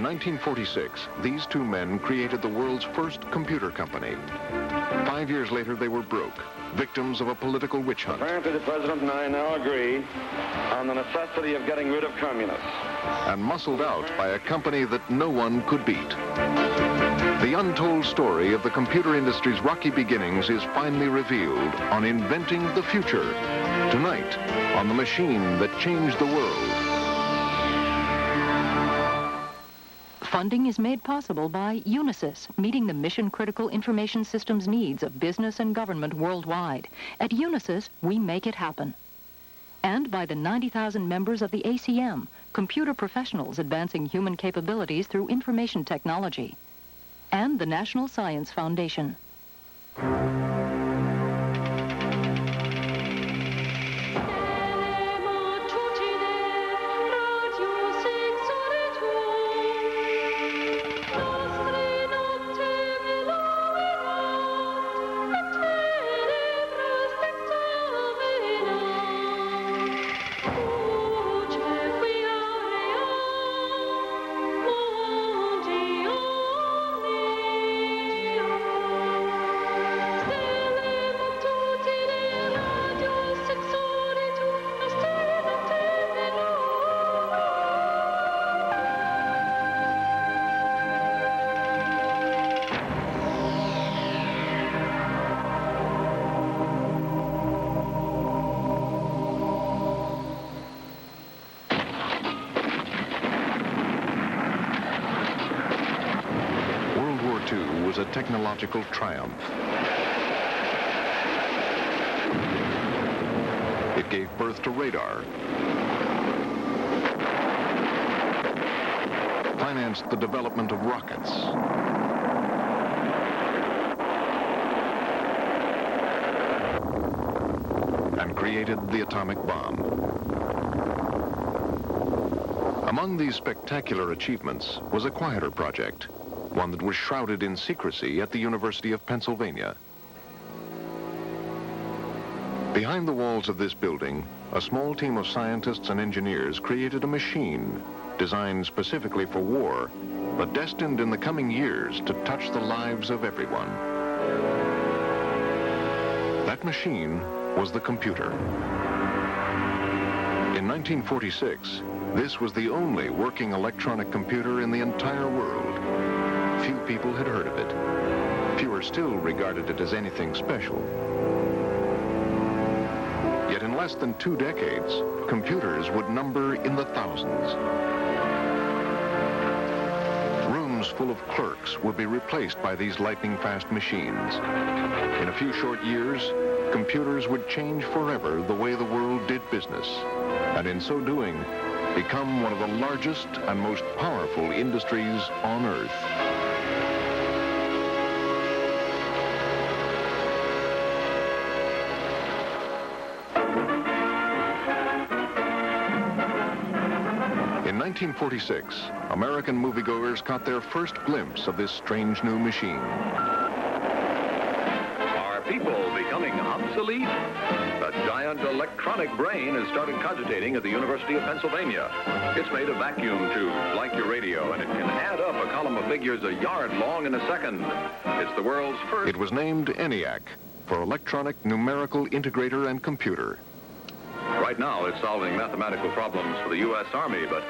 1946, these two men created the world's first computer company. 5 years later, they were broke, victims of a political witch hunt. Apparently, the President and I now agree on the necessity of getting rid of communists. And muscled out by a company that no one could beat. The untold story of the computer industry's rocky beginnings is finally revealed on Inventing the Future, tonight on The Machine That Changed the World. Funding is made possible by Unisys, meeting the mission-critical information systems needs of business and government worldwide. At Unisys, we make it happen. And by the 90,000 members of the ACM, computer professionals advancing human capabilities through information technology. And the National Science Foundation. Was a technological triumph. It gave birth to radar, financed the development of rockets, and created the atomic bomb. Among these spectacular achievements was a quieter project, one that was shrouded in secrecy at the University of Pennsylvania. Behind the walls of this building, a small team of scientists and engineers created a machine designed specifically for war, but destined in the coming years to touch the lives of everyone. That machine was the computer. In 1946, this was the only working electronic computer in the entire world. Few people had heard of it. Fewer still regarded it as anything special. Yet in less than 2 decades, computers would number in the thousands. Rooms full of clerks would be replaced by these lightning-fast machines. In a few short years, computers would change forever the way the world did business, and in so doing, become one of the largest and most powerful industries on Earth. In 1946, American moviegoers caught their first glimpse of this strange new machine. Are people becoming obsolete? A giant electronic brain has started cogitating at the University of Pennsylvania. It's made of vacuum tubes like your radio, and it can add up a column of figures a yard long in a second. It's the world's first... It was named ENIAC, for Electronic Numerical Integrator and Computer. Right now, it's solving mathematical problems for the U.S. Army, but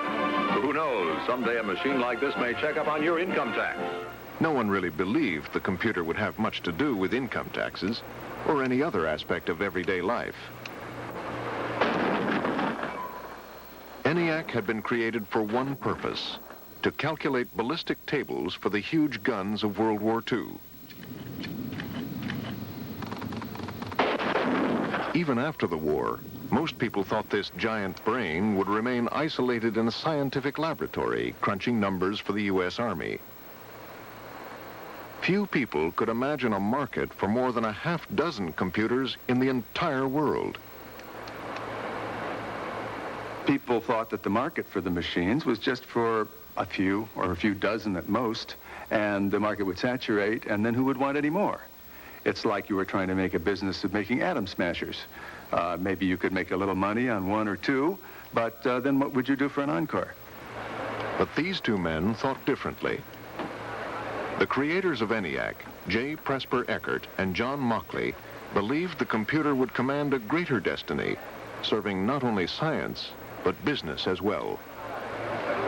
who knows? Someday a machine like this may check up on your income tax. No one really believed the computer would have much to do with income taxes or any other aspect of everyday life. ENIAC had been created for one purpose: to calculate ballistic tables for the huge guns of World War II. Even after the war, most people thought this giant brain would remain isolated in a scientific laboratory, crunching numbers for the U.S. Army. Few people could imagine a market for more than a half-dozen computers in the entire world. People thought that the market for the machines was just for a few, or a few dozen at most, and the market would saturate, and then who would want any more? It's like you were trying to make a business of making atom smashers. Maybe you could make a little money on one or two, but then what would you do for an encore? But these two men thought differently. The creators of ENIAC, J. Presper Eckert and John Mauchly, believed the computer would command a greater destiny, serving not only science, but business as well.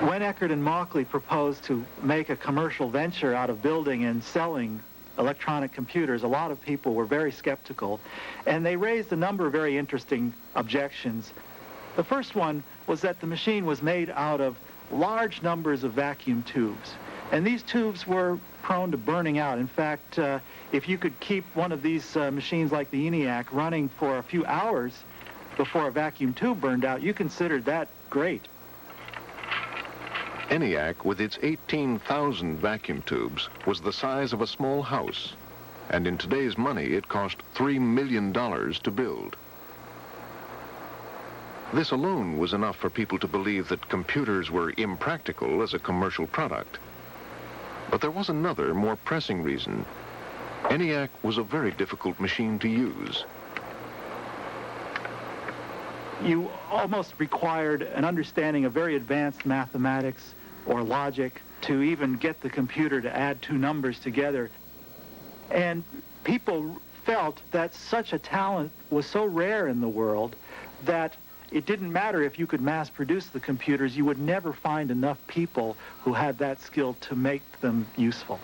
When Eckert and Mauchly proposed to make a commercial venture out of building and selling electronic computers, a lot of people were very skeptical, and they raised a number of very interesting objections. The first one was that the machine was made out of large numbers of vacuum tubes, and these tubes were prone to burning out. In fact, if you could keep one of these machines like the ENIAC running for a few hours before a vacuum tube burned out, you considered that great. ENIAC, with its 18,000 vacuum tubes, was the size of a small house, and in today's money it cost $3 million to build. This alone was enough for people to believe that computers were impractical as a commercial product. But there was another, more pressing reason. ENIAC was a very difficult machine to use. You almost required an understanding of very advanced mathematics or logic to even get the computer to add two numbers together. And people felt that such a talent was so rare in the world that it didn't matter if you could mass produce the computers, you would never find enough people who had that skill to make them useful.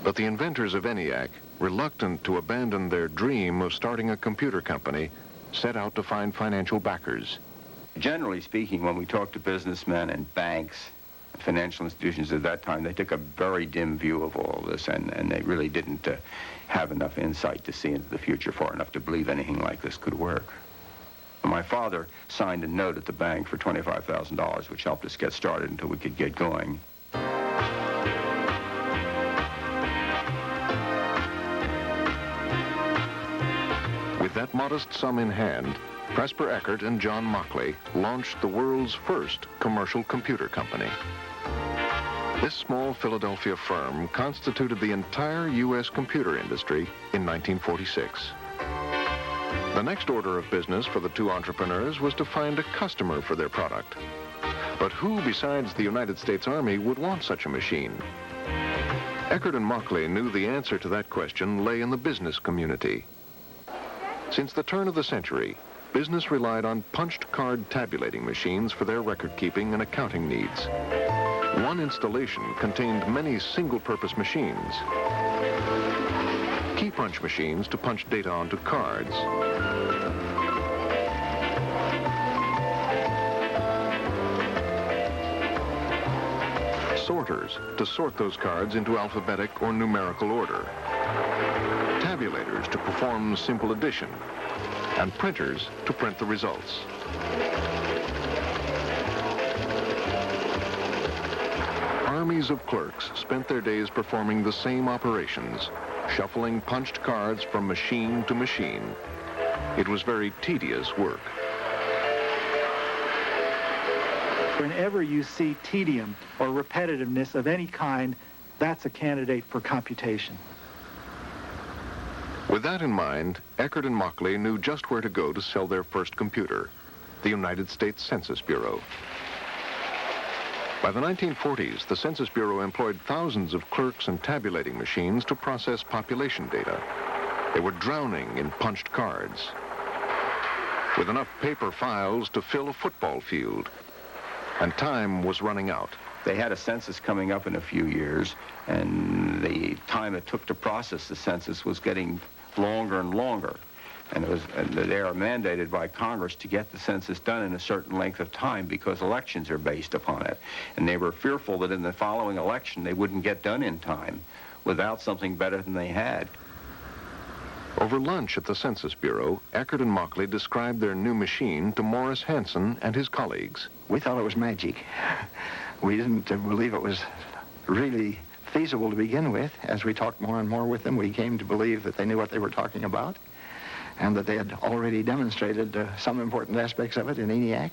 But the inventors of ENIAC, reluctant to abandon their dream of starting a computer company, set out to find financial backers. Generally speaking, when we talk to businessmen and banks, financial institutions at that time, they took a very dim view of all this, and they really didn't have enough insight to see into the future far enough to believe anything like this could work. My father signed a note at the bank for $25,000, which helped us get started until we could get going. With that modest sum in hand, Presper Eckert and John Mauchly launched the world's first commercial computer company. This small Philadelphia firm constituted the entire U.S. computer industry in 1946. The next order of business for the two entrepreneurs was to find a customer for their product. But who besides the United States Army would want such a machine? Eckert and Mauchly knew the answer to that question lay in the business community. Since the turn of the century, business relied on punched card tabulating machines for their record-keeping and accounting needs. One installation contained many single-purpose machines. Key punch machines to punch data onto cards. Sorters to sort those cards into alphabetic or numerical order. Tabulators to perform simple addition, and printers to print the results. Armies of clerks spent their days performing the same operations, shuffling punched cards from machine to machine. It was very tedious work. Whenever you see tedium or repetitiveness of any kind, that's a candidate for computation. With that in mind, Eckert and Mauchly knew just where to go to sell their first computer, the United States Census Bureau. By the 1940s, the Census Bureau employed thousands of clerks and tabulating machines to process population data. They were drowning in punched cards, with enough paper files to fill a football field, and time was running out. They had a census coming up in a few years, and the time it took to process the census was getting longer and longer. And they are mandated by Congress to get the census done in a certain length of time because elections are based upon it. And they were fearful that in the following election they wouldn't get done in time without something better than they had. Over lunch at the Census Bureau, Eckert and Mauchly described their new machine to Morris Hanson and his colleagues. We thought it was magic. We didn't believe it was really feasible to begin with. As we talked more and more with them, we came to believe that they knew what they were talking about and that they had already demonstrated some important aspects of it in ENIAC.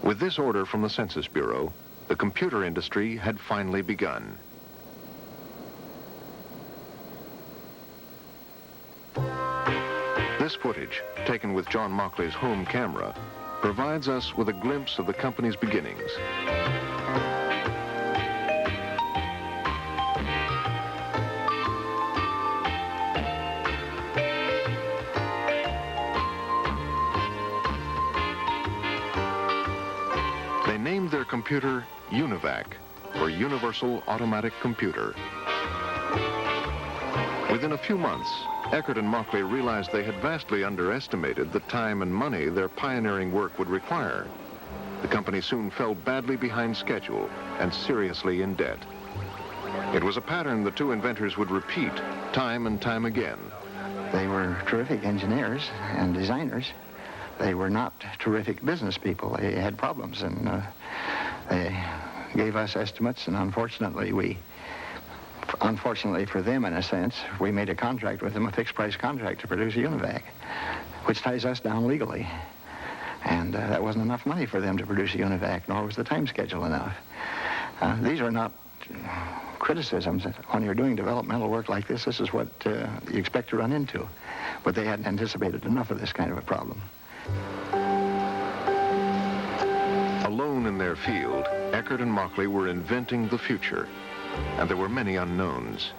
With this order from the Census Bureau, the computer industry had finally begun. This footage, taken with John Mauchly's home camera, provides us with a glimpse of the company's beginnings. They named their computer UNIVAC, for Universal Automatic Computer. Within a few months, Eckert and Mauchly realized they had vastly underestimated the time and money their pioneering work would require. The company soon fell badly behind schedule and seriously in debt. It was a pattern the two inventors would repeat time and time again. They were terrific engineers and designers. They were not terrific business people. They had problems, and they gave us estimates, and unfortunately for them, in a sense, we made a contract with them, a fixed-price contract to produce a UNIVAC, which ties us down legally. And that wasn't enough money for them to produce a UNIVAC, nor was the time schedule enough. These are not criticisms. When you're doing developmental work like this is what you expect to run into. But they hadn't anticipated enough of this kind of a problem. Alone in their field, Eckert and Mauchly were inventing the future, and there were many unknowns.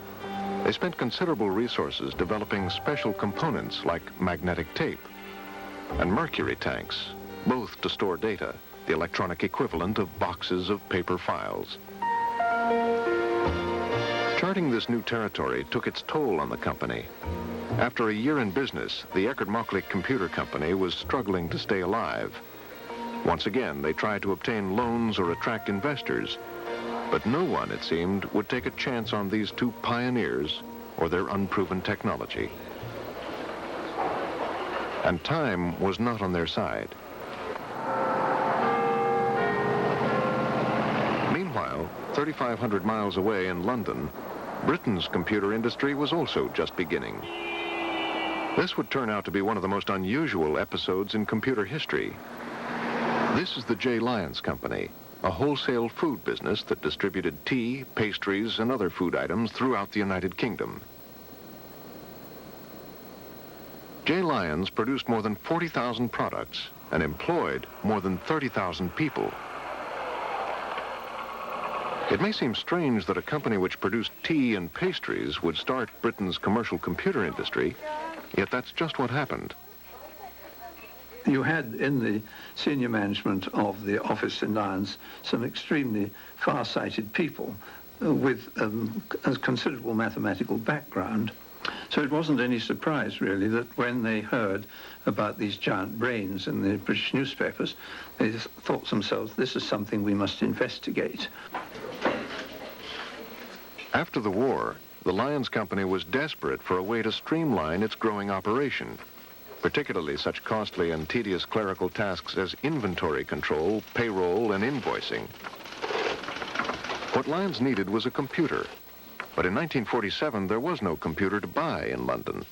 They spent considerable resources developing special components like magnetic tape and mercury tanks, both to store data, the electronic equivalent of boxes of paper files. Charting this new territory took its toll on the company. After a year in business, the Eckert-Mauchly Computer Company was struggling to stay alive. Once again, they tried to obtain loans or attract investors, but no one, it seemed, would take a chance on these two pioneers or their unproven technology. And time was not on their side. Meanwhile, 3,500 miles away in London, Britain's computer industry was also just beginning. This would turn out to be one of the most unusual episodes in computer history. This is the J. Lyons Company, a wholesale food business that distributed tea, pastries, and other food items throughout the United Kingdom. J. Lyons produced more than 40,000 products and employed more than 30,000 people. It may seem strange that a company which produced tea and pastries would start Britain's commercial computer industry, yet that's just what happened. You had in the senior management of the office in Lyons some extremely far-sighted people with a considerable mathematical background. So it wasn't any surprise, really, that when they heard about these giant brains in the British newspapers, they thought to themselves, this is something we must investigate. After the war, the Lyons Company was desperate for a way to streamline its growing operation, particularly such costly and tedious clerical tasks as inventory control, payroll, and invoicing. What Lyons needed was a computer, but in 1947 there was no computer to buy in London,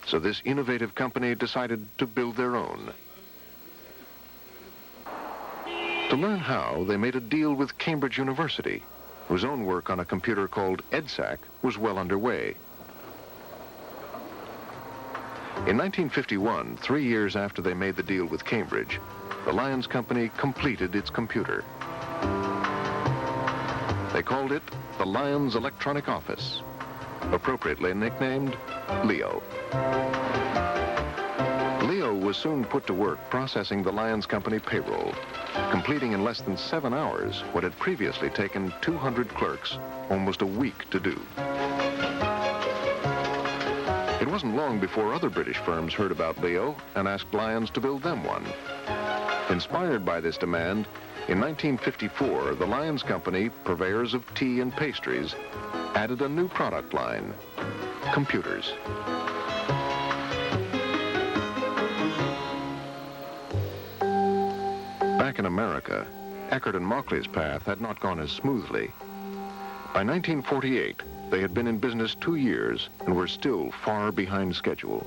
so this innovative company decided to build their own. To learn how, they made a deal with Cambridge University, whose own work on a computer called EDSAC was well underway. In 1951, 3 years after they made the deal with Cambridge, the Lyons Company completed its computer. They called it the Lyons Electronic Office, appropriately nicknamed Leo. Leo was soon put to work processing the Lyons Company payroll, completing in less than 7 hours what had previously taken 200 clerks almost a week to do. It wasn't long before other British firms heard about Leo and asked Lyons to build them one. Inspired by this demand, in 1954, the Lyons Company, purveyors of tea and pastries, added a new product line, computers. Back in America, Eckert and Mauchly's path had not gone as smoothly. By 1948, they had been in business 2 years and were still far behind schedule.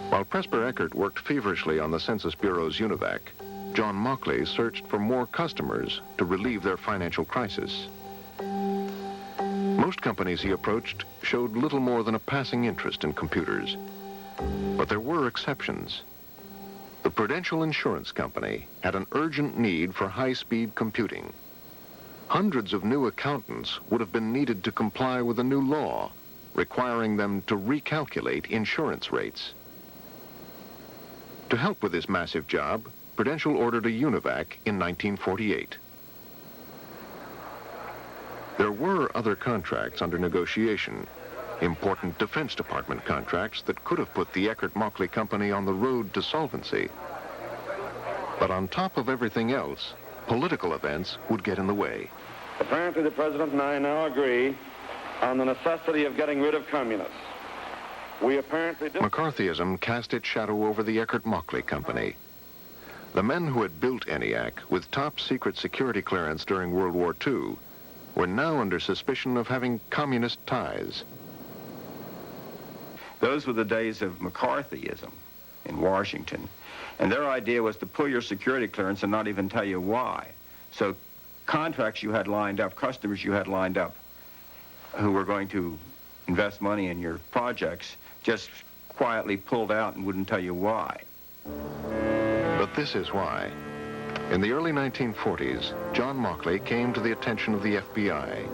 While Presper Eckert worked feverishly on the Census Bureau's UNIVAC, John Mauchly searched for more customers to relieve their financial crisis. Most companies he approached showed little more than a passing interest in computers. But there were exceptions. The Prudential Insurance Company had an urgent need for high-speed computing. Hundreds of new accountants would have been needed to comply with a new law, requiring them to recalculate insurance rates. To help with this massive job, Prudential ordered a UNIVAC in 1948. There were other contracts under negotiation, important Defense Department contracts that could have put the Eckert-Mauchly Company on the road to solvency. But on top of everything else, political events would get in the way. Apparently the President and I now agree on the necessity of getting rid of communists. We apparently do. McCarthyism cast its shadow over the Eckert-Mauchly Company. The men who had built ENIAC with top secret security clearance during World War II were now under suspicion of having communist ties. Those were the days of McCarthyism in Washington. And their idea was to pull your security clearance and not even tell you why. So contracts you had lined up, customers you had lined up who were going to invest money in your projects just quietly pulled out and wouldn't tell you why. But this is why. In the early 1940s, John Mauchly came to the attention of the FBI.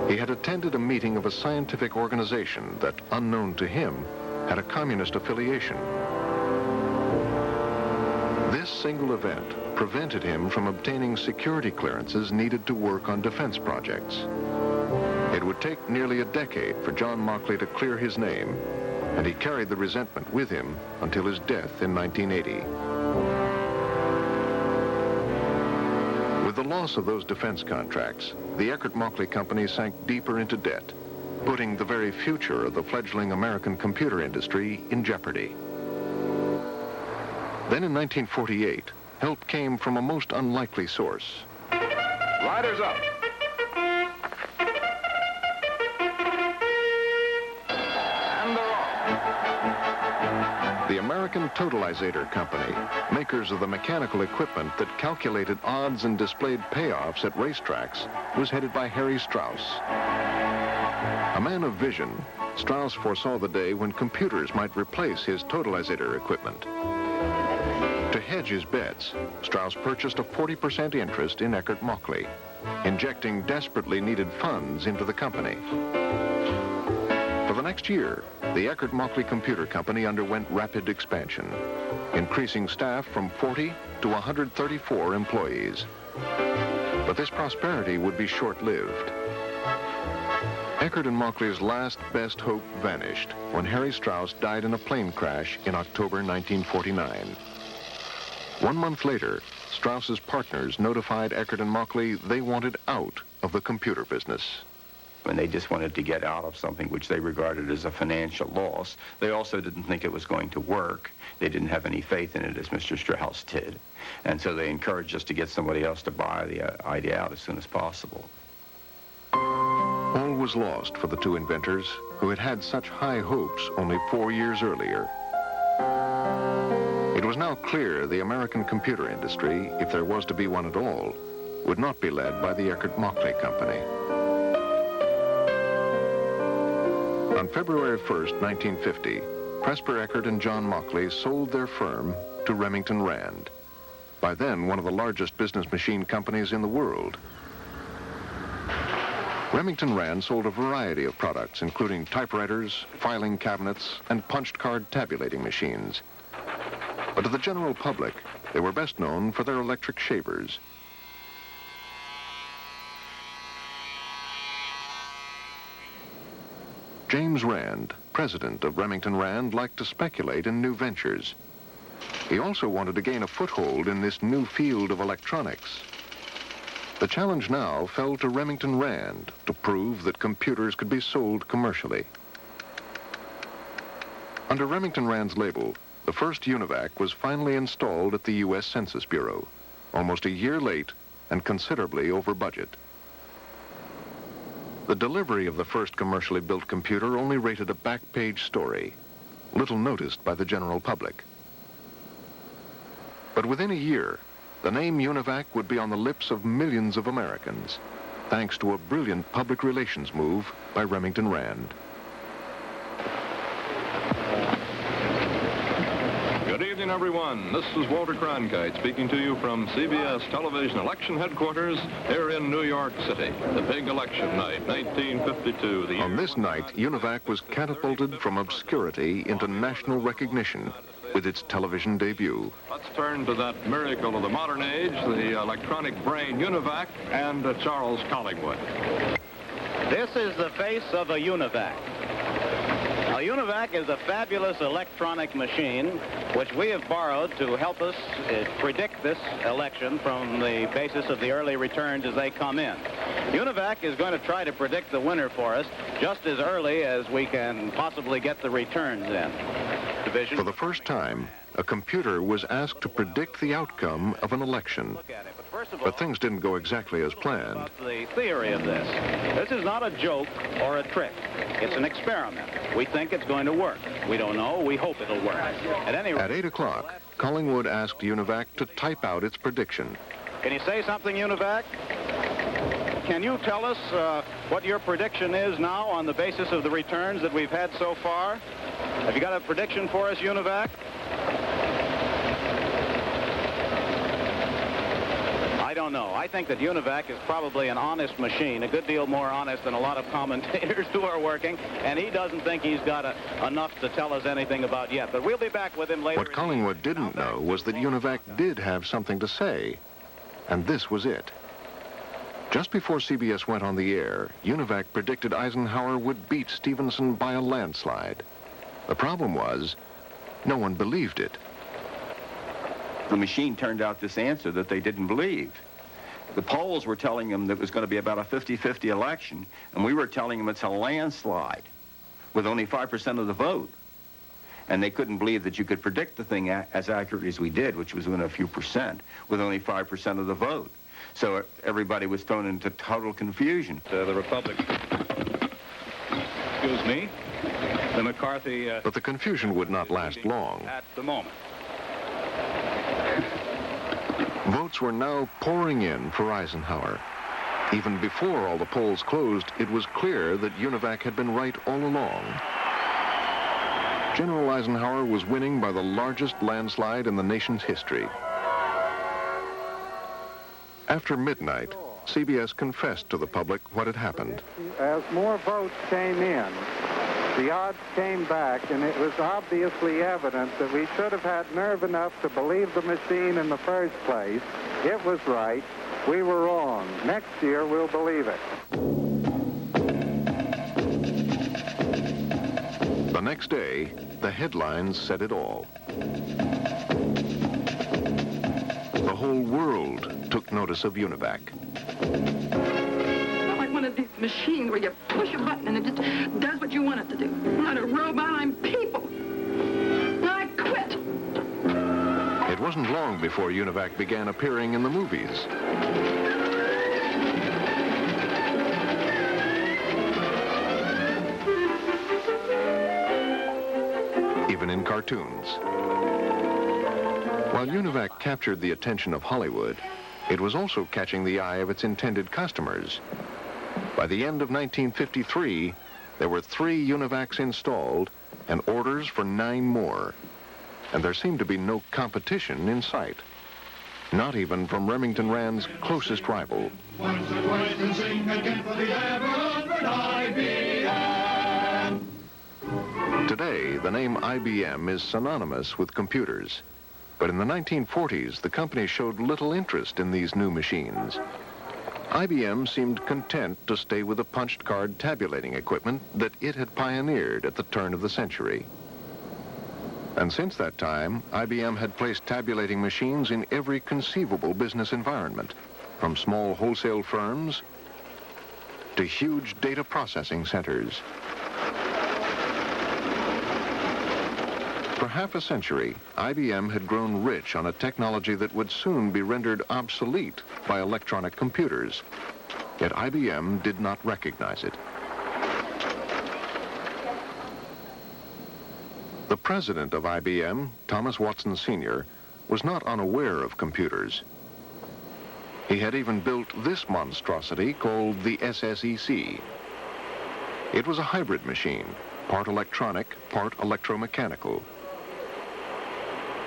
He had attended a meeting of a scientific organization that, unknown to him, had a communist affiliation. This single event prevented him from obtaining security clearances needed to work on defense projects. It would take nearly a decade for John Mauchly to clear his name, and he carried the resentment with him until his death in 1980. With the loss of those defense contracts, the Eckert-Mauchly Company sank deeper into debt, putting the very future of the fledgling American computer industry in jeopardy. Then in 1948, help came from a most unlikely source. Riders up. And they're off. The American Totalizator Company, makers of the mechanical equipment that calculated odds and displayed payoffs at racetracks, was headed by Harry Strauss. A man of vision, Strauss foresaw the day when computers might replace his totalizator equipment. To hedge his bets, Strauss purchased a 40% interest in Eckert-Mauchly, injecting desperately needed funds into the company. For the next year, the Eckert-Mauchly Computer Company underwent rapid expansion, increasing staff from 40 to 134 employees. But this prosperity would be short-lived. Eckert-Mauchly's last best hope vanished when Harry Strauss died in a plane crash in October 1949. 1 month later, Strauss's partners notified Eckert-Mauchly they wanted out of the computer business. When they just wanted to get out of something which they regarded as a financial loss, they also didn't think it was going to work. They didn't have any faith in it, as Mr. Strauss did. And so they encouraged us to get somebody else to buy the idea out as soon as possible. All was lost for the two inventors who had had such high hopes only 4 years earlier. It was now clear the American computer industry, if there was to be one at all, would not be led by the Eckert-Mauchly Company. On February 1st, 1950, Presper Eckert and John Mauchly sold their firm to Remington Rand, by then one of the largest business machine companies in the world. Remington Rand sold a variety of products, including typewriters, filing cabinets, and punched card tabulating machines. But to the general public, they were best known for their electric shavers. James Rand, president of Remington Rand, liked to speculate in new ventures. He also wanted to gain a foothold in this new field of electronics. The challenge now fell to Remington Rand to prove that computers could be sold commercially. Under Remington Rand's label, the first UNIVAC was finally installed at the U.S. Census Bureau, almost a year late and considerably over budget. The delivery of the first commercially built computer only rated a back-page story, little noticed by the general public. But within a year, the name UNIVAC would be on the lips of millions of Americans, thanks to a brilliant public relations move by Remington Rand. Good Good evening, everyone. This is Walter Cronkite speaking to you from CBS Television Election Headquarters here in New York City. The big election night, 1952. On this night, UNIVAC was catapulted from obscurity into national recognition with its television debut. Let's turn to that miracle of the modern age, the electronic brain UNIVAC, and Charles Collingwood. This is the face of a UNIVAC. A UNIVAC is a fabulous electronic machine which we have borrowed to help us predict this election from the basis of the early returns as they come in. UNIVAC is going to try to predict the winner for us just as early as we can possibly get the returns in. For the first time, a computer was asked to predict the outcome of an election. But things didn't go exactly as planned. The theory of this. This is not a joke or a trick. It's an experiment. We think it's going to work. We don't know. We hope it'll work. At any rate, at 8 o'clock, Collingwood asked UNIVAC to type out its prediction. Can you say something, UNIVAC? Can you tell us what your prediction is now on the basis of the returns that we've had so far? Have you got a prediction for us, UNIVAC? I don't know. I think that UNIVAC is probably an honest machine, a good deal more honest than a lot of commentators who are working, and he doesn't think he's got enough to tell us anything about yet. But we'll be back with him later. What Collingwood didn't know was that UNIVAC did have something to say, and this was it. Just before CBS went on the air, UNIVAC predicted Eisenhower would beat Stevenson by a landslide. The problem was, no one believed it. The machine turned out this answer that they didn't believe. The polls were telling them that it was going to be about a 50-50 election, and we were telling them it's a landslide with only 5% of the vote. And they couldn't believe that you could predict the thing as accurately as we did, which was within a few percent, with only 5% of the vote. So everybody was thrown into total confusion. The Republican. Excuse me. The McCarthy... But the confusion would not last long. At the moment. Votes were now pouring in for Eisenhower. Even before all the polls closed, it was clear that UNIVAC had been right all along. General Eisenhower was winning by the largest landslide in the nation's history. After midnight, CBS confessed to the public what had happened. As more votes came in, the odds came back, and it was obviously evident that we should have had nerve enough to believe the machine in the first place. It was right. We were wrong. Next year, we'll believe it. The next day, the headlines said it all. The whole world took notice of UNIVAC. One of these machines where you push a button and it just does what you want it to do. I'm not a robot, I'm people. I quit. It wasn't long before UNIVAC began appearing in the movies. Even in cartoons. While UNIVAC captured the attention of Hollywood, it was also catching the eye of its intended customers. By the end of 1953, there were 3 UNIVACs installed and orders for 9 more. And there seemed to be no competition in sight. Not even from Remington Rand's closest rival. Once or twice and sing again for the ever-honored IBM. Today, the name IBM is synonymous with computers. But in the 1940s, the company showed little interest in these new machines. IBM seemed content to stay with the punched card tabulating equipment that it had pioneered at the turn of the century. And since that time, IBM had placed tabulating machines in every conceivable business environment, from small wholesale firms to huge data processing centers. For half a century, IBM had grown rich on a technology that would soon be rendered obsolete by electronic computers. Yet IBM did not recognize it. The president of IBM, Thomas Watson Sr., was not unaware of computers. He had even built this monstrosity called the SSEC. It was a hybrid machine, part electronic, part electromechanical.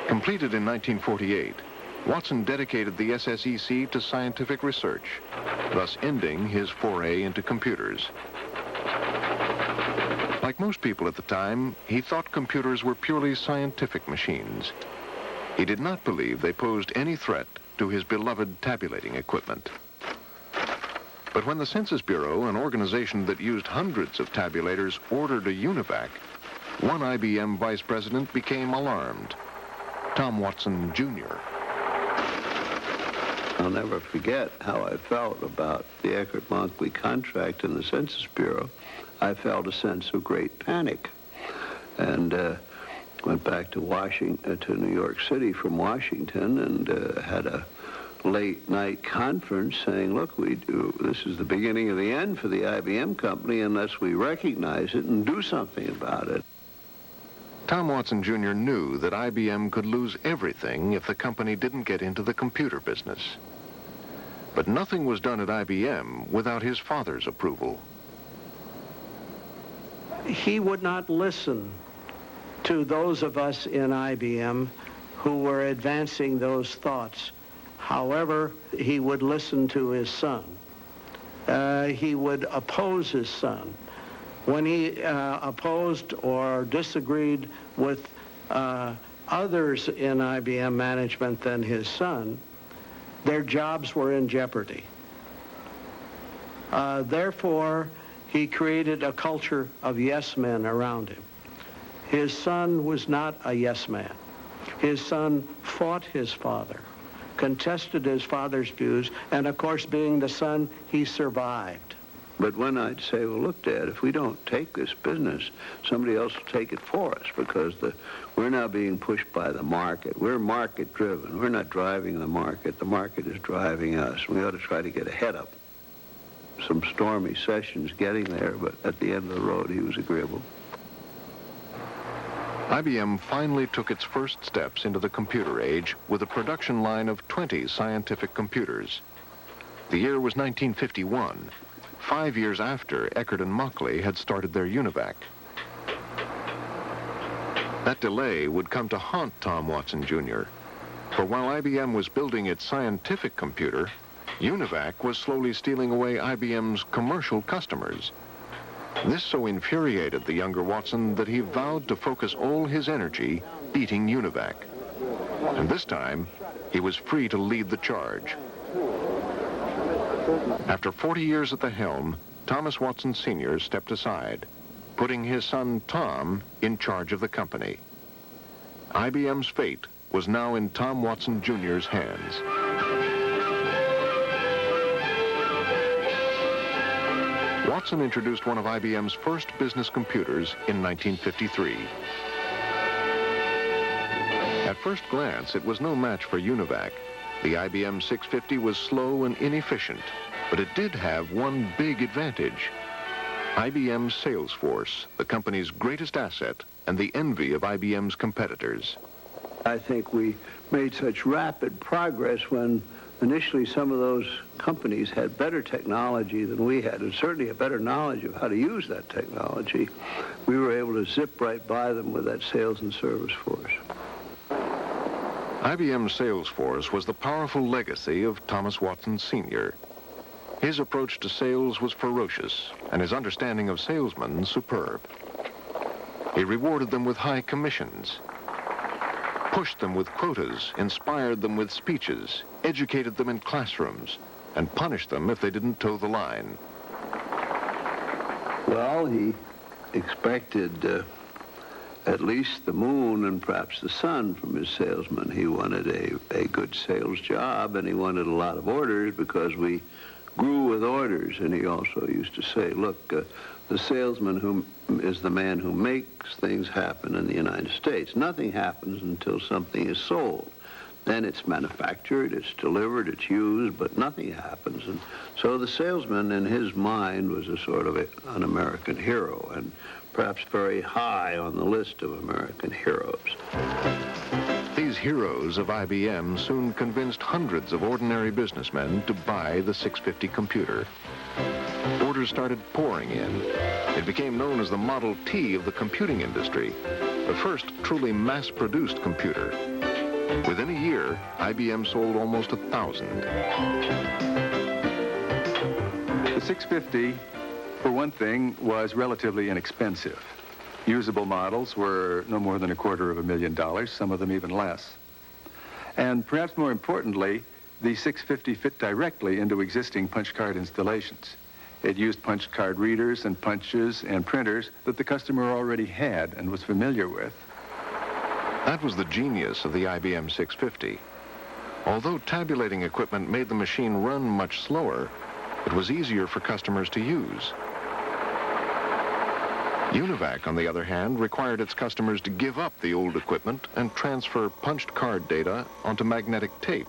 Completed in 1948, Watson dedicated the SSEC to scientific research, thus ending his foray into computers. Like most people at the time, he thought computers were purely scientific machines. He did not believe they posed any threat to his beloved tabulating equipment. But when the Census Bureau, an organization that used hundreds of tabulators, ordered a UNIVAC, one IBM vice president became alarmed. Tom Watson, Jr. I'll never forget how I felt about the Eckert-Monkley contract in the Census Bureau. I felt a sense of great panic, and went back to New York City from Washington, and had a late-night conference saying, look, this is the beginning of the end for the IBM company unless we recognize it and do something about it. Tom Watson, Jr. knew that IBM could lose everything if the company didn't get into the computer business. But nothing was done at IBM without his father's approval. He would not listen to those of us in IBM who were advancing those thoughts. However, he would listen to his son. He would oppose his son. When he opposed or disagreed with others in IBM management than his son, their jobs were in jeopardy. Therefore, he created a culture of yes men around him. His son was not a yes man. His son fought his father, contested his father's views, and of course, being the son, he survived. But when I'd say, well, look, Dad, if we don't take this business, somebody else will take it for us, because we're now being pushed by the market. We're market-driven. We're not driving the market. The market is driving us. We ought to try to get ahead of some stormy sessions getting there, but at the end of the road, he was agreeable. IBM finally took its first steps into the computer age with a production line of 20 scientific computers. The year was 1951, 5 years after Eckert and Monkley had started their UNIVAC. That delay would come to haunt Tom Watson, Jr., for while IBM was building its scientific computer, UNIVAC was slowly stealing away IBM's commercial customers. This so infuriated the younger Watson that he vowed to focus all his energy beating UNIVAC. And this time, he was free to lead the charge. After 40 years at the helm, Thomas Watson Sr. stepped aside, putting his son Tom in charge of the company. IBM's fate was now in Tom Watson Jr.'s hands. Watson introduced one of IBM's first business computers in 1953. At first glance, it was no match for UNIVAC. The IBM 650 was slow and inefficient, but it did have one big advantage. IBM's sales force, the company's greatest asset and the envy of IBM's competitors. I think we made such rapid progress when initially some of those companies had better technology than we had, and certainly a better knowledge of how to use that technology. We were able to zip right by them with that sales and service force. IBM's sales force was the powerful legacy of Thomas Watson Sr. His approach to sales was ferocious, and his understanding of salesmen superb. He rewarded them with high commissions, pushed them with quotas, inspired them with speeches, educated them in classrooms, and punished them if they didn't toe the line. Well, he expected at least the moon and perhaps the sun from his salesman. He wanted a good sales job, and he wanted a lot of orders because we grew with orders. And he also used to say, look, the salesman who is the man who makes things happen in the United States. Nothing happens until something is sold. Then it's manufactured, it's delivered, it's used, but nothing happens. And so the salesman, in his mind, was a sort of an American hero, and perhaps very high on the list of American heroes. These heroes of IBM soon convinced hundreds of ordinary businessmen to buy the 650 computer. Orders started pouring in. It became known as the Model T of the computing industry, the first truly mass-produced computer. Within a year, IBM sold almost 1,000. The 650, for one thing, was relatively inexpensive. Usable models were no more than $250,000, some of them even less. And perhaps more importantly, the 650 fit directly into existing punch card installations. It used punch card readers and punches and printers that the customer already had and was familiar with. That was the genius of the IBM 650. Although tabulating equipment made the machine run much slower, it was easier for customers to use. UNIVAC, on the other hand, required its customers to give up the old equipment and transfer punched card data onto magnetic tape.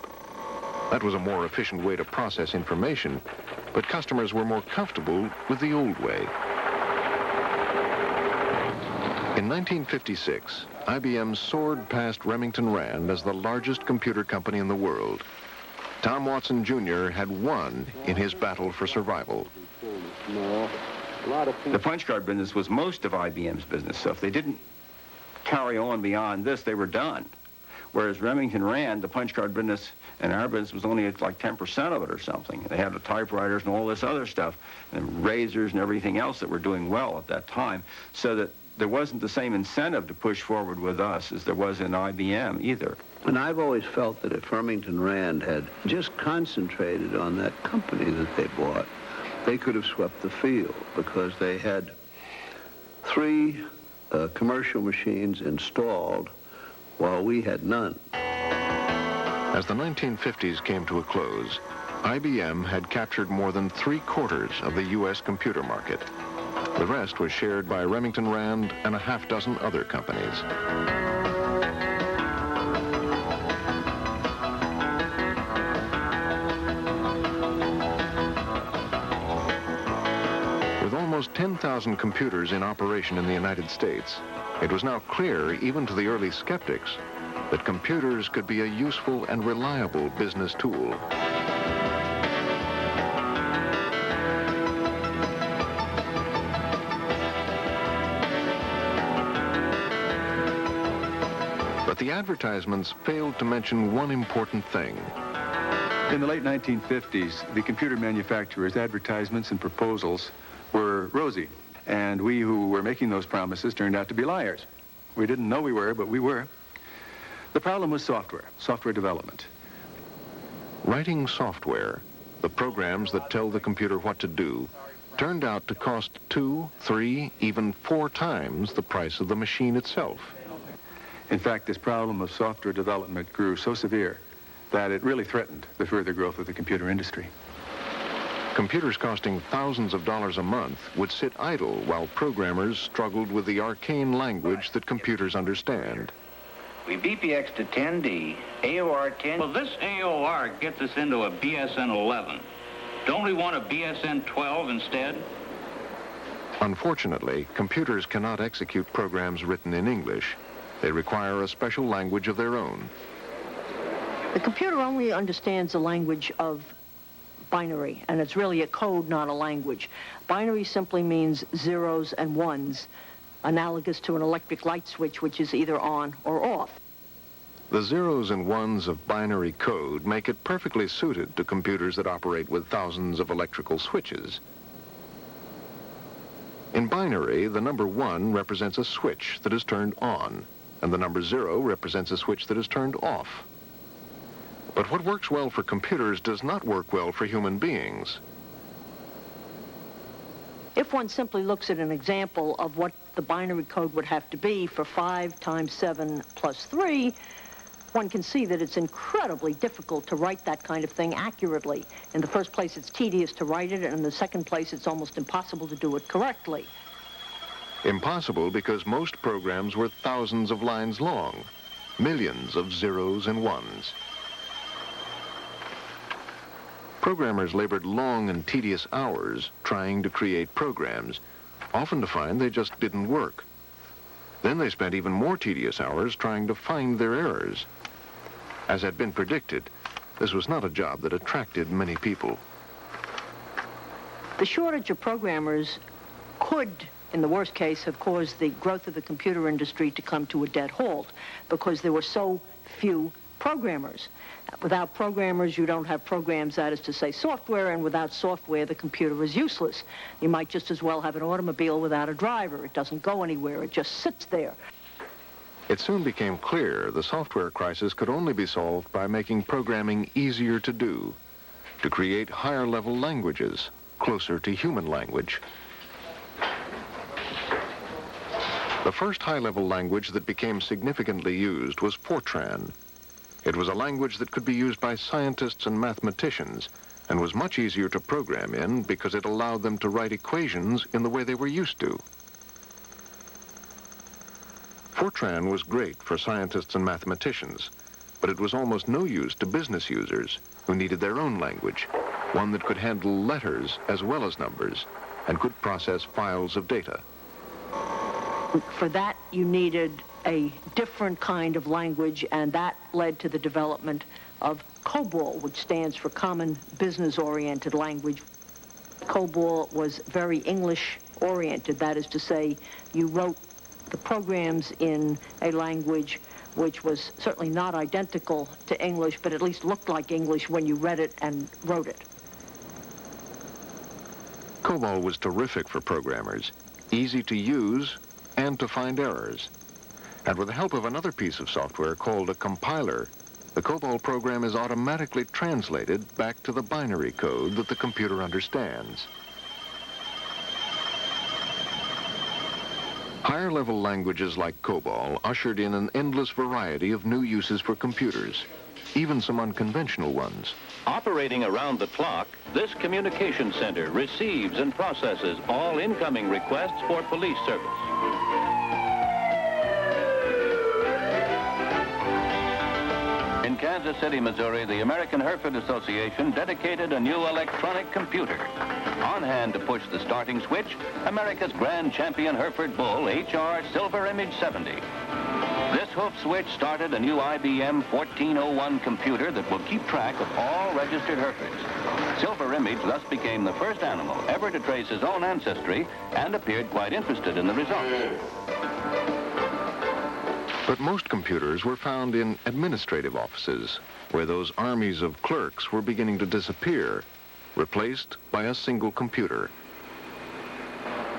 That was a more efficient way to process information, but customers were more comfortable with the old way. In 1956, IBM soared past Remington Rand as the largest computer company in the world. Tom Watson Jr. had won in his battle for survival. The punch card business was most of IBM's business, so if they didn't carry on beyond this, they were done. Whereas Remington Rand, the punch card business, and our business was only like 10% of it or something. They had the typewriters and all this other stuff, and razors and everything else that were doing well at that time, so that there wasn't the same incentive to push forward with us as there was in IBM either. And I've always felt that if Remington Rand had just concentrated on that company that they bought, they could have swept the field, because they had 3 commercial machines installed while we had none. As the 1950s came to a close, IBM had captured more than 3/4 of the U.S. computer market. The rest was shared by Remington Rand and a half-dozen other companies. With almost 10,000 computers in operation in the United States, it was now clear, even to the early skeptics, that computers could be a useful and reliable business tool. But the advertisements failed to mention one important thing. In the late 1950s, the computer manufacturers' advertisements and proposals were rosy, and we who were making those promises turned out to be liars. We didn't know we were, but we were. The problem was software development. Writing software, the programs that tell the computer what to do, turned out to cost 2, 3, even 4 times the price of the machine itself. In fact, this problem of software development grew so severe that it really threatened the further growth of the computer industry. Computers costing thousands of dollars a month would sit idle while programmers struggled with the arcane language that computers understand. We BPX to 10D, AOR 10. Well, this AOR gets us into a BSN 11. Don't we want a BSN 12 instead? Unfortunately, computers cannot execute programs written in English. They require a special language of their own. The computer only understands the language of binary, and it's really a code, not a language. Binary simply means zeros and ones, analogous to an electric light switch, which is either on or off. The zeros and ones of binary code make it perfectly suited to computers that operate with thousands of electrical switches. In binary, the number 1 represents a switch that is turned on, and the number 0 represents a switch that is turned off. But what works well for computers does not work well for human beings. If one simply looks at an example of what the binary code would have to be for 5 times 7 plus 3, one can see that it's incredibly difficult to write that kind of thing accurately. In the first place, it's tedious to write it, and in the second place, it's almost impossible to do it correctly. Impossible because most programs were thousands of lines long, millions of zeros and ones. Programmers labored long and tedious hours trying to create programs, often to find they just didn't work. Then they spent even more tedious hours trying to find their errors. As had been predicted, this was not a job that attracted many people. The shortage of programmers could, in the worst case, have caused the growth of the computer industry to come to a dead halt, because there were so few programmers. Without programmers, you don't have programs, that is to say software, and without software, the computer is useless. You might just as well have an automobile without a driver. It doesn't go anywhere. It just sits there. It soon became clear the software crisis could only be solved by making programming easier to do, to create higher-level languages, closer to human language. The first high-level language that became significantly used was Fortran. It was a language that could be used by scientists and mathematicians and was much easier to program in because it allowed them to write equations in the way they were used to. Fortran was great for scientists and mathematicians, but it was almost no use to business users who needed their own language, one that could handle letters as well as numbers and could process files of data. For that, you needed a different kind of language, and that led to the development of Cobol, which stands for Common Business-Oriented Language. Cobol was very English-oriented, that is to say, you wrote the programs in a language which was certainly not identical to English, but at least looked like English when you read it and wrote it. Cobol was terrific for programmers, easy to use and to find errors. And with the help of another piece of software called a compiler, the Cobol program is automatically translated back to the binary code that the computer understands. Higher-level languages like Cobol ushered in an endless variety of new uses for computers, even some unconventional ones. Operating around the clock, this communication center receives and processes all incoming requests for police service. In Kansas City, Missouri, the American Hereford Association dedicated a new electronic computer. On hand to push the starting switch, America's grand champion Hereford Bull HR Silver Image 70. This hoof switch started a new IBM 1401 computer that will keep track of all registered Herefords. Silver Image thus became the first animal ever to trace his own ancestry and appeared quite interested in the results. But most computers were found in administrative offices, where those armies of clerks were beginning to disappear, replaced by a single computer.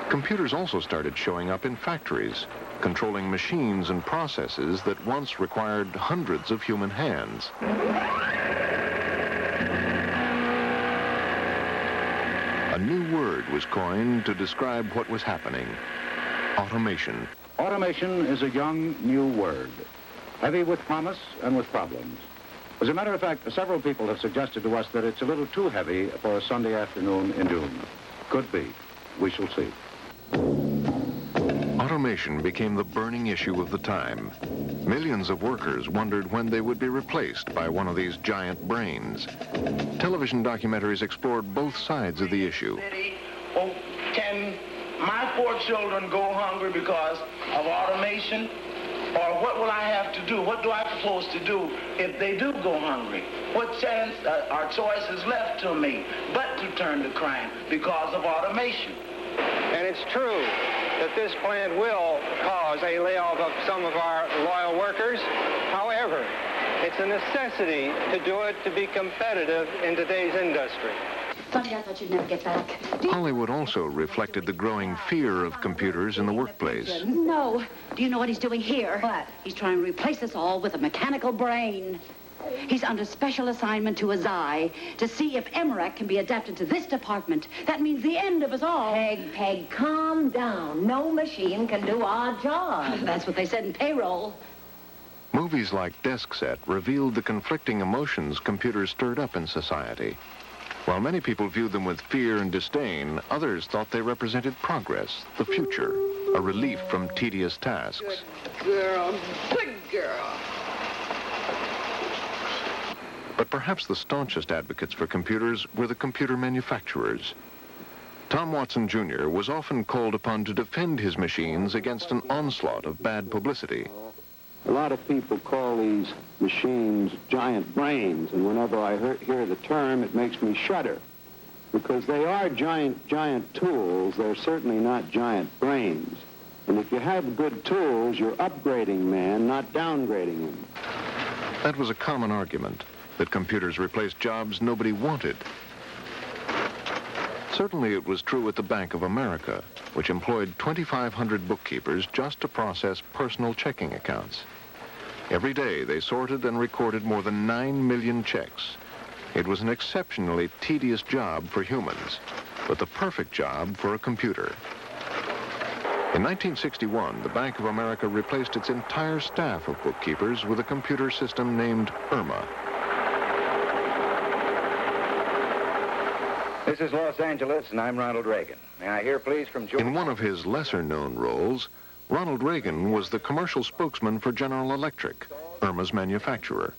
Computers also started showing up in factories, controlling machines and processes that once required hundreds of human hands. A new word was coined to describe what was happening: automation. Automation is a young, new word, heavy with promise and with problems. As a matter of fact, several people have suggested to us that it's a little too heavy for a Sunday afternoon in June. Could be. We shall see. Automation became the burning issue of the time. Millions of workers wondered when they would be replaced by one of these giant brains. Television documentaries explored both sides of the issue. Oh, can my 4 children go hungry because of automation? Or what will I have to do? What do I propose to do if they do go hungry? What chance or choice is left to me but to turn to crime because of automation? And it's true that this plant will cause a layoff of some of our loyal workers. However, it's a necessity to do it to be competitive in today's industry. Funny, I thought you'd never get back. Hollywood also reflected the growing fear of computers in the workplace. No. Do you know what he's doing here? What? He's trying to replace us all with a mechanical brain. He's under special assignment to Azai to see if MRAC can be adapted to this department. That means the end of us all. Peg, calm down. No machine can do our job. That's what they said in payroll. Movies like Desk Set revealed the conflicting emotions computers stirred up in society. While many people viewed them with fear and disdain, others thought they represented progress, the future, a relief from tedious tasks. Good girl. But perhaps the staunchest advocates for computers were the computer manufacturers. Tom Watson Jr. was often called upon to defend his machines against an onslaught of bad publicity. A lot of people call these machines giant brains, and whenever I hear the term, it makes me shudder, because they are giant tools. They're certainly not giant brains. And if you have good tools, you're upgrading man, not downgrading him. That was a common argument, that computers replaced jobs nobody wanted. Certainly it was true at the Bank of America, which employed 2,500 bookkeepers just to process personal checking accounts. Every day they sorted and recorded more than 9 million checks. It was an exceptionally tedious job for humans, but the perfect job for a computer. In 1961, the Bank of America replaced its entire staff of bookkeepers with a computer system named IRMA. This is Los Angeles, and I'm Ronald Reagan. May I hear, please, from George? In one of his lesser-known roles, Ronald Reagan was the commercial spokesman for General Electric, IRMA's manufacturer.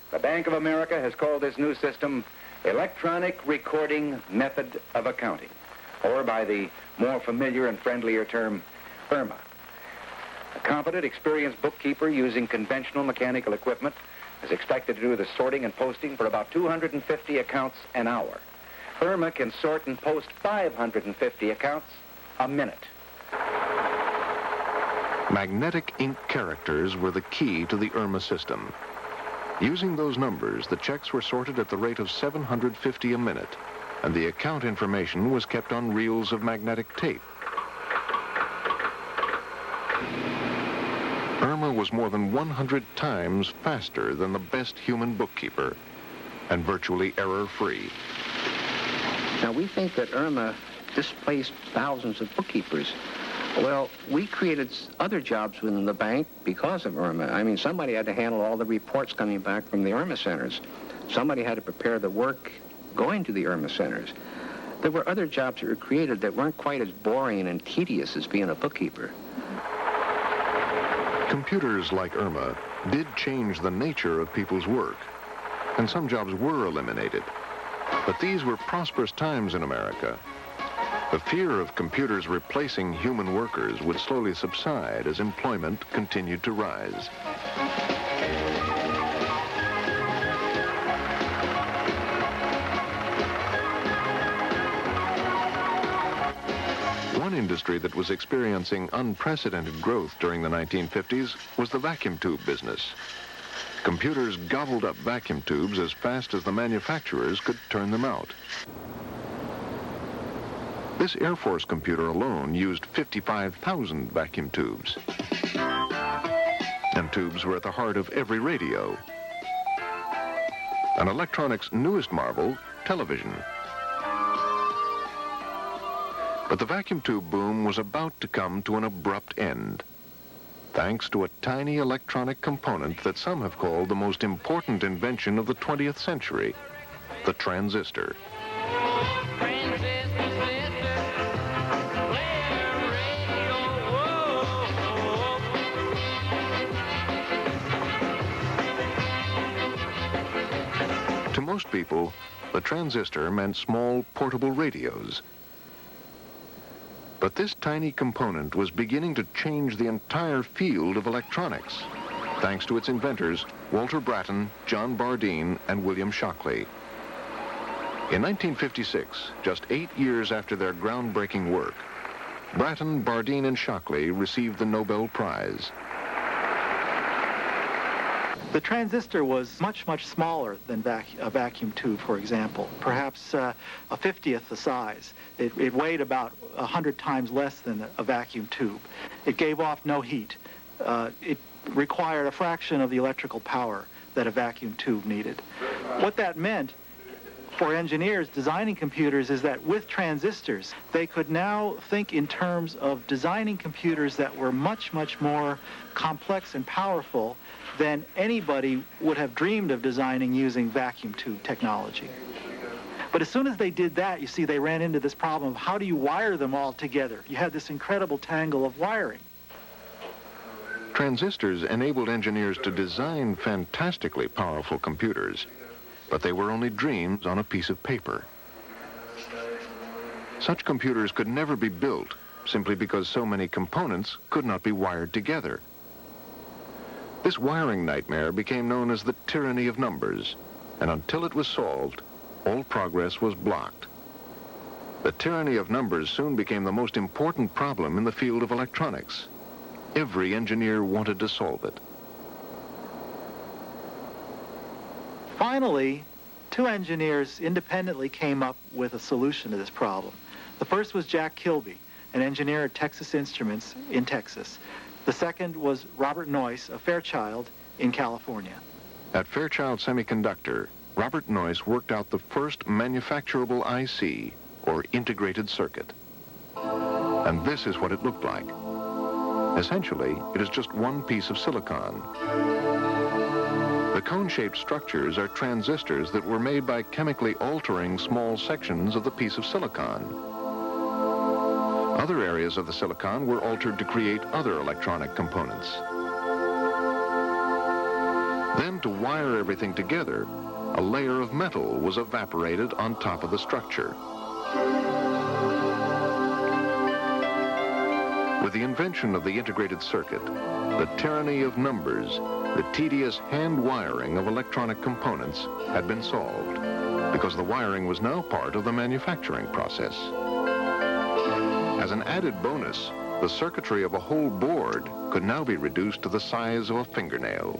The Bank of America has called this new system Electronic Recording Method of Accounting, or by the more familiar and friendlier term, IRMA. A competent, experienced bookkeeper using conventional mechanical equipment is expected to do the sorting and posting for about 250 accounts an hour. IRMA can sort and post 550 accounts a minute. Magnetic ink characters were the key to the IRMA system. Using those numbers, the checks were sorted at the rate of 750 a minute, and the account information was kept on reels of magnetic tape. IRMA was more than 100 times faster than the best human bookkeeper, and virtually error-free. Now, we think that IRMA displaced thousands of bookkeepers. Well, we created other jobs within the bank because of IRMA. I mean, somebody had to handle all the reports coming back from the IRMA centers. Somebody had to prepare the work going to the IRMA centers. There were other jobs that were created that weren't quite as boring and tedious as being a bookkeeper. Computers like IRMA did change the nature of people's work, and some jobs were eliminated. But these were prosperous times in America. The fear of computers replacing human workers would slowly subside as employment continued to rise. One industry that was experiencing unprecedented growth during the 1950s was the vacuum tube business. Computers gobbled up vacuum tubes as fast as the manufacturers could turn them out. This Air Force computer alone used 55,000 vacuum tubes. And tubes were at the heart of every radio. An electronics' newest marvel, television. But the vacuum tube boom was about to come to an abrupt end, thanks to a tiny electronic component that some have called the most important invention of the 20th century, the transistor. To most people, the transistor meant small portable radios. But this tiny component was beginning to change the entire field of electronics, thanks to its inventors, Walter Brattain, John Bardeen, and William Shockley. In 1956, just 8 years after their groundbreaking work, Brattain, Bardeen, and Shockley received the Nobel Prize. The transistor was much, much smaller than a vacuum tube, for example, perhaps a 50th the size. It weighed about 100 times less than a vacuum tube. It gave off no heat. It required a fraction of the electrical power that a vacuum tube needed. What that meant for engineers designing computers is that with transistors, they could now think in terms of designing computers that were much, much more complex and powerful than anybody would have dreamed of designing using vacuum tube technology. But as soon as they did that, you see, they ran into this problem of how do you wire them all together? You had this incredible tangle of wiring. Transistors enabled engineers to design fantastically powerful computers, but they were only dreams on a piece of paper. Such computers could never be built simply because so many components could not be wired together. This wiring nightmare became known as the Tyranny of Numbers, and until it was solved, all progress was blocked. The Tyranny of Numbers soon became the most important problem in the field of electronics. Every engineer wanted to solve it. Finally, two engineers independently came up with a solution to this problem. The first was Jack Kilby, an engineer at Texas Instruments in Texas. The second was Robert Noyce of Fairchild in California. At Fairchild Semiconductor, Robert Noyce worked out the first manufacturable IC, or integrated circuit. And this is what it looked like. Essentially, it is just one piece of silicon. The cone-shaped structures are transistors that were made by chemically altering small sections of the piece of silicon. Other areas of the silicon were altered to create other electronic components. Then, to wire everything together, a layer of metal was evaporated on top of the structure. With the invention of the integrated circuit, the tyranny of numbers, the tedious hand wiring of electronic components had been solved, because the wiring was now part of the manufacturing process. As an added bonus, the circuitry of a whole board could now be reduced to the size of a fingernail.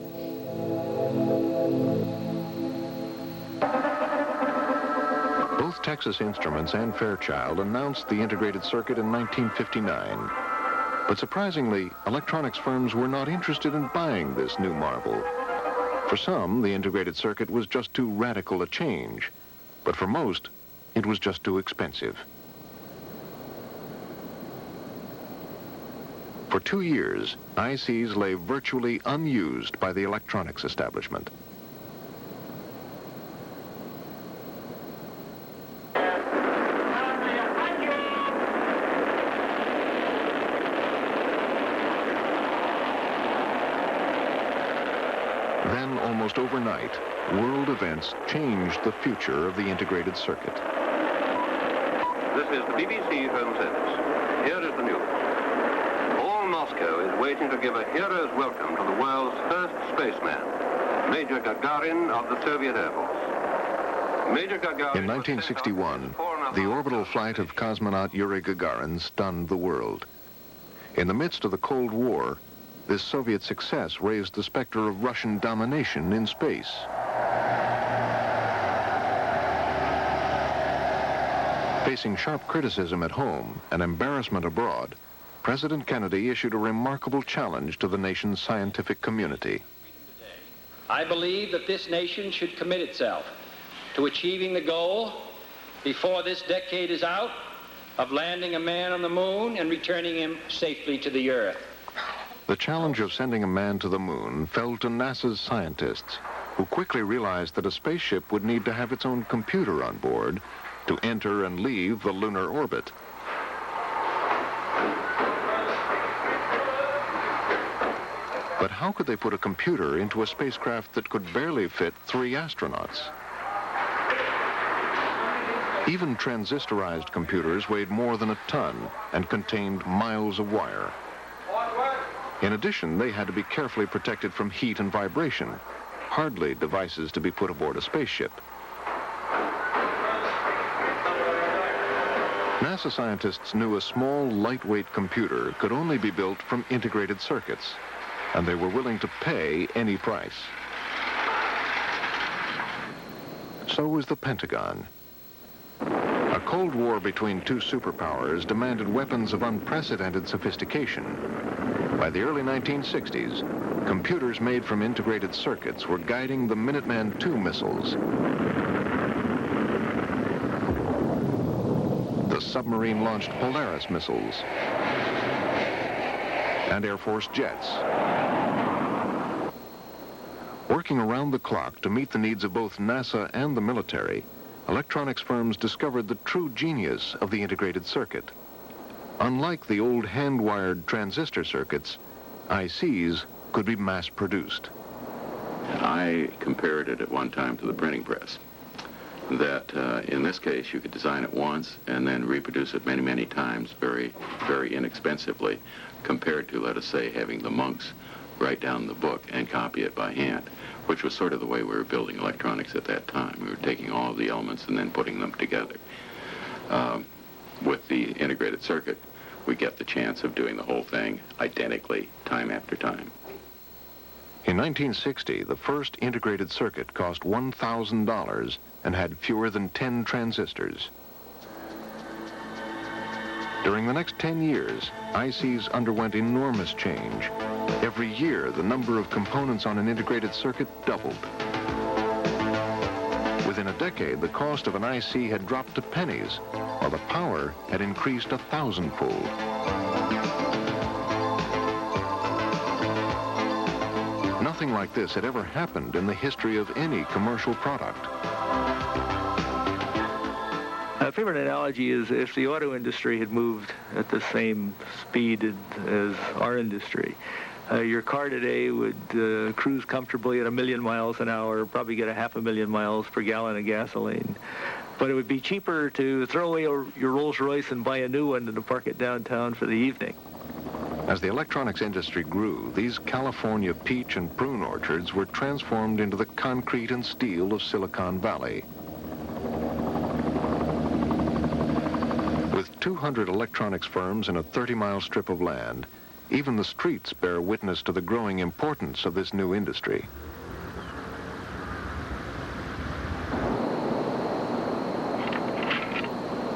Both Texas Instruments and Fairchild announced the integrated circuit in 1959. But surprisingly, electronics firms were not interested in buying this new marvel. For some, the integrated circuit was just too radical a change. But for most, it was just too expensive. For 2 years, ICs lay virtually unused by the electronics establishment. Then, almost overnight, world events changed the future of the integrated circuit. This is the BBC Home Service. Here is the news. All Moscow is waiting to give a hero's welcome to the world's first spaceman, Major Gagarin of the Soviet Air Force. Major Gagarin... In 1961, the orbital flight of cosmonaut Yuri Gagarin stunned the world. In the midst of the Cold War, this Soviet success raised the specter of Russian domination in space. Facing sharp criticism at home and embarrassment abroad, President Kennedy issued a remarkable challenge to the nation's scientific community. I believe that this nation should commit itself to achieving the goal, before this decade is out, of landing a man on the moon and returning him safely to the Earth. The challenge of sending a man to the moon fell to NASA's scientists, who quickly realized that a spaceship would need to have its own computer on board to enter and leave the lunar orbit. But how could they put a computer into a spacecraft that could barely fit 3 astronauts? Even transistorized computers weighed more than a ton and contained miles of wire. In addition, they had to be carefully protected from heat and vibration, hardly devices to be put aboard a spaceship. NASA scientists knew a small, lightweight computer could only be built from integrated circuits, and they were willing to pay any price. So was the Pentagon. A Cold War between 2 superpowers demanded weapons of unprecedented sophistication. By the early 1960s, computers made from integrated circuits were guiding the Minuteman II missiles, the submarine-launched Polaris missiles, and Air Force jets. Working around the clock to meet the needs of both NASA and the military, electronics firms discovered the true genius of the integrated circuit. Unlike the old hand-wired transistor circuits, ICs could be mass-produced. I compared it at one time to the printing press. That in this case, you could design it once and then reproduce it many, many times very, very inexpensively, compared to, let us say, having the monks write down the book and copy it by hand, which was sort of the way we were building electronics at that time. We were taking all of the elements and then putting them together. With the integrated circuit, we get the chance of doing the whole thing identically, time after time. In 1960, the first integrated circuit cost $1,000 and had fewer than 10 transistors. During the next 10 years, ICs underwent enormous change. Every year, the number of components on an integrated circuit doubled. Within a decade, the cost of an IC had dropped to pennies, while the power had increased 1,000-fold. Nothing like this had ever happened in the history of any commercial product. A favorite analogy is if the auto industry had moved at the same speed as our industry. Your car today would cruise comfortably at 1 million miles an hour, probably get 500,000 miles per gallon of gasoline. But it would be cheaper to throw away your Rolls Royce and buy a new one than to park it downtown for the evening. As the electronics industry grew, these California peach and prune orchards were transformed into the concrete and steel of Silicon Valley. With 200 electronics firms in a 30-mile strip of land, even the streets bear witness to the growing importance of this new industry.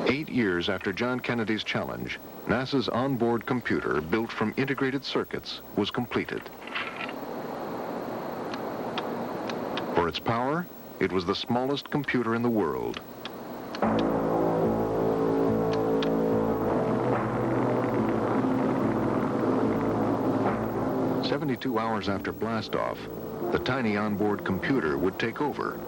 Eight years after John Kennedy's challenge, NASA's onboard computer, built from integrated circuits, was completed. For its power, it was the smallest computer in the world. 72 hours after blastoff, the tiny onboard computer would take over,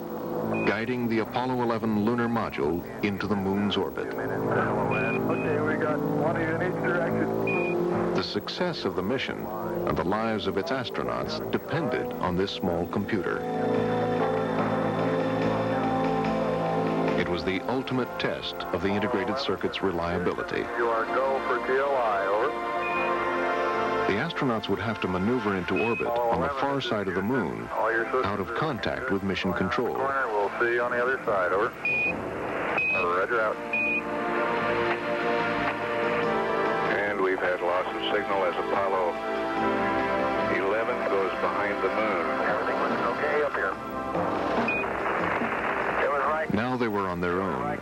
guiding the Apollo 11 lunar module into the moon's orbit. Okay, we got one in each direction. The success of the mission and the lives of its astronauts depended on this small computer. It was the ultimate test of the integrated circuit's reliability. You are go for TLI, over. The astronauts would have to maneuver into orbit on the far side of the moon, out of contact with mission control. We'll see you on the other side, over. Roger out. And we've had loss of signal as Apollo 11 goes behind the moon. Everything looks okay up here. It was right. Now they were on their own,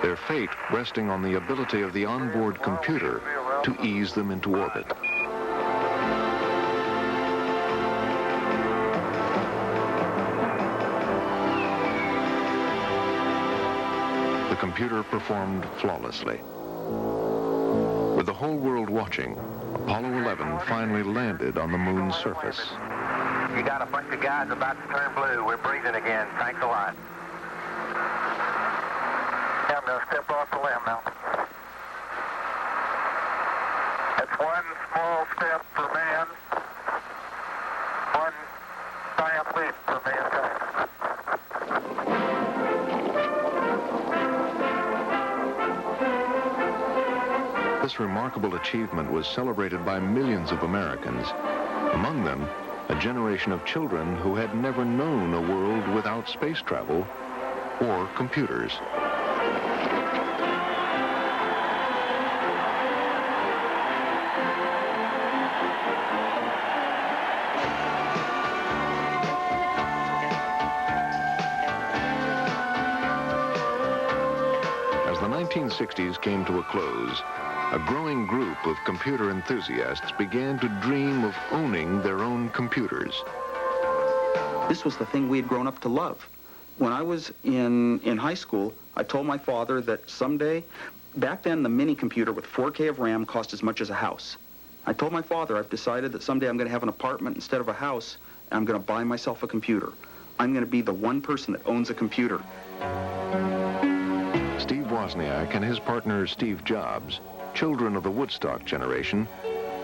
their fate resting on the ability of the onboard computer to ease them into orbit. The computer performed flawlessly. With the whole world watching, Apollo 11 finally landed on the moon's surface. You got a bunch of guys about to turn blue. We're breathing again. Thanks a lot. Yeah, I'm going to step off the limb now. That's one small step for man, one giant leap for mankind. This remarkable achievement was celebrated by millions of Americans, among them a generation of children who had never known a world without space travel or computers. As the 1960s came to a close, a growing group of computer enthusiasts began to dream of owning their own computers. This was the thing we had grown up to love. When I was in high school, I told my father that someday, back then the mini computer with 4K of RAM cost as much as a house. I told my father I've decided that someday I'm going to have an apartment instead of a house, and I'm going to buy myself a computer. I'm going to be the one person that owns a computer. Steve Wozniak and his partner Steve Jobs, children of the Woodstock generation,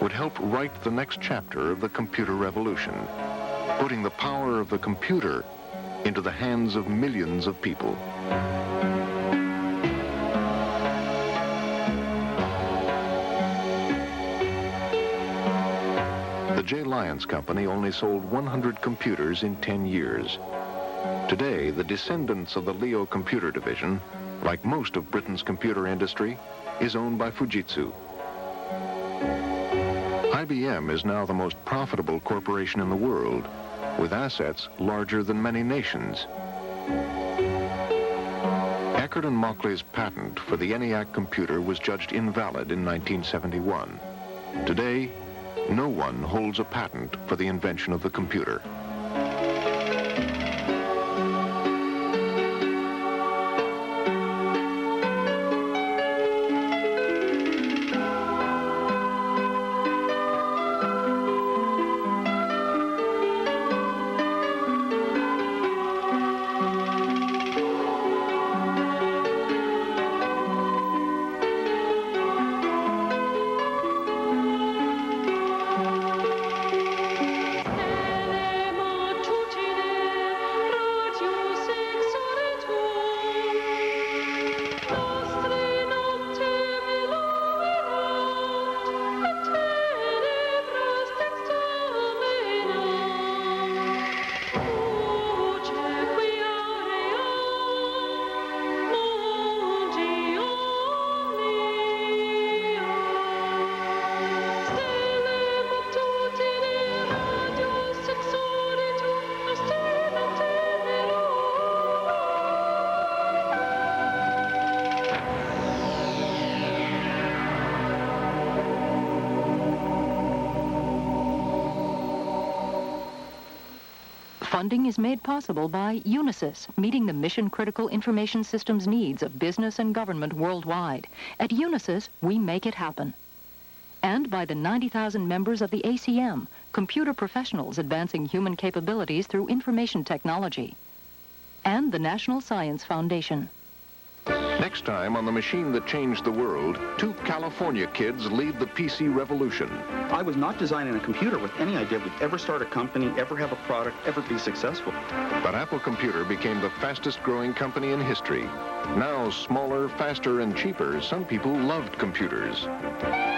would help write the next chapter of the computer revolution, putting the power of the computer into the hands of millions of people. The J. Lyons Company only sold 100 computers in 10 years. Today, the descendants of the Leo Computer Division, like most of Britain's computer industry, is owned by Fujitsu. IBM is now the most profitable corporation in the world, with assets larger than many nations. Eckert and Mauchly's patent for the ENIAC computer was judged invalid in 1971. Today, no one holds a patent for the invention of the computer. Funding is made possible by Unisys, meeting the mission-critical information systems needs of business and government worldwide. At Unisys, we make it happen. And by the 90,000 members of the ACM, computer professionals advancing human capabilities through information technology. And the National Science Foundation. Next time on The Machine That Changed the World, two California kids lead the PC revolution. I was not designing a computer with any idea we'd ever start a company, ever have a product, ever be successful. But Apple Computer became the fastest growing company in history. Now, smaller, faster, and cheaper, some people loved computers.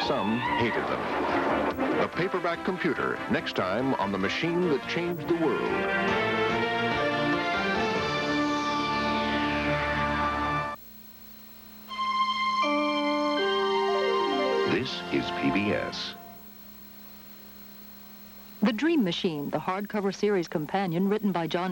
Some hated them. The paperback computer, next time on The Machine That Changed the World. This is PBS. The Dream Machine, the hardcover series companion written by John